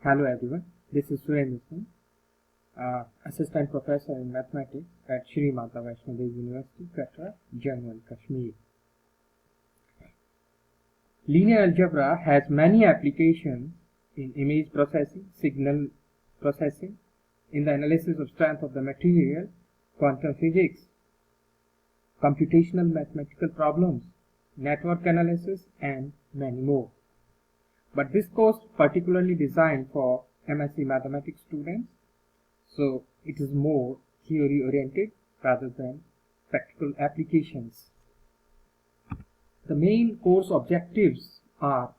Hello everyone, this is Surendra Singh, Assistant Professor in Mathematics at Shri Mata Vaishno Devi University, Katra, Jammu and Kashmir. Linear algebra has many applications in image processing, signal processing, in the analysis of strength of the material, quantum physics, computational mathematical problems, network analysis, and many more. But this course particularly designed for MSc Mathematics students, so it is more theory oriented rather than practical applications. The main course objectives are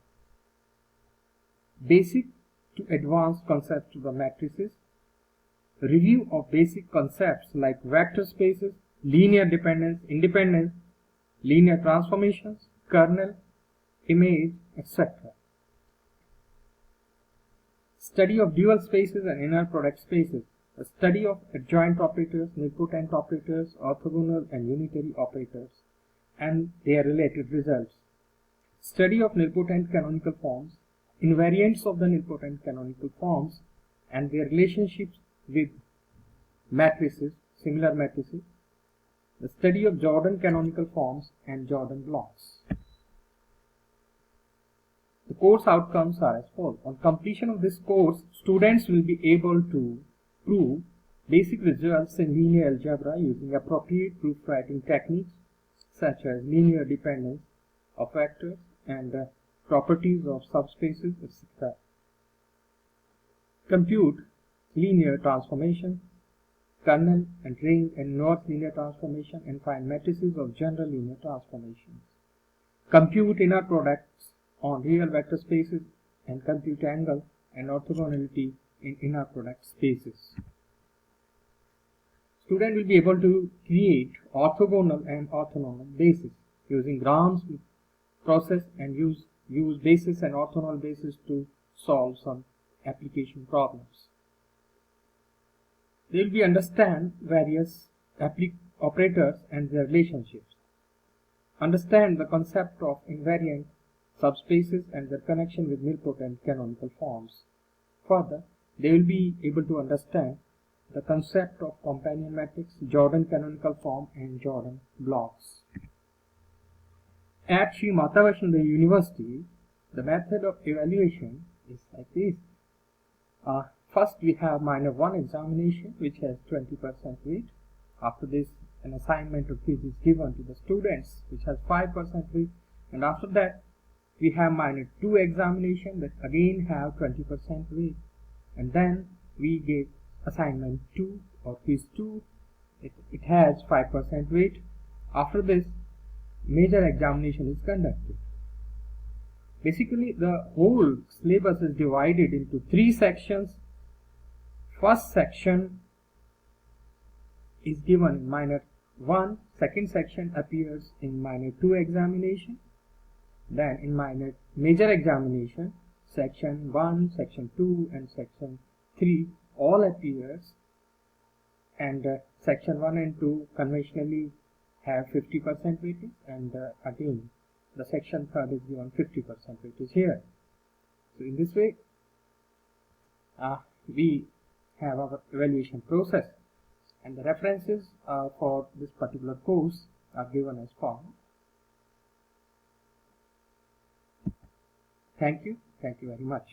basic to advanced concepts of the matrices, review of basic concepts like vector spaces, linear dependence, independence, linear transformations, kernel, image, etc. Study of dual spaces and inner product spaces, a study of adjoint operators, nilpotent operators, orthogonal and unitary operators, and their related results. Study of nilpotent canonical forms, invariants of the nilpotent canonical forms, and their relationships with matrices, similar matrices. The study of Jordan canonical forms and Jordan blocks. The course outcomes are as follows. On completion of this course, students will be able to prove basic results in linear algebra using appropriate proof writing techniques such as linear dependence of vectors and properties of subspaces, etc. Compute linear transformation, kernel and ring and inverse linear transformation, and find matrices of general linear transformations. Compute inner products on real vector spaces and compute angle and orthogonality in inner product spaces. Student will be able to create orthogonal and orthonormal bases using Gram's process and use basis and orthogonal basis to solve some application problems. They will be understand various operators and their relationships. Understand the concept of invariant subspaces and their connection with nilpotent canonical forms. Further, they will be able to understand the concept of companion matrix, Jordan canonical form, and Jordan blocks. At Shri Mata Vaishno Devi University, the method of evaluation is like this. First, we have minor 1 examination, which has 20% weight. After this, an assignment of quiz is given to the students, which has 5% weight. And after that, we have minor 2 examination that again have 20% weight. And then we give assignment 2 or quiz 2. It has 5% weight. After this, major examination is conducted. Basically, the whole syllabus is divided into 3 sections. First section is given in minor 1. Second section appears in minor 2 examination. Then in major examination, section 1, section 2 and section 3 all appears, and section 1 and 2 conventionally have 50% weightage, and again the section 3 is given 50% weightage here. So in this way we have our evaluation process, and the references for this particular course are given as follows. Thank you very much.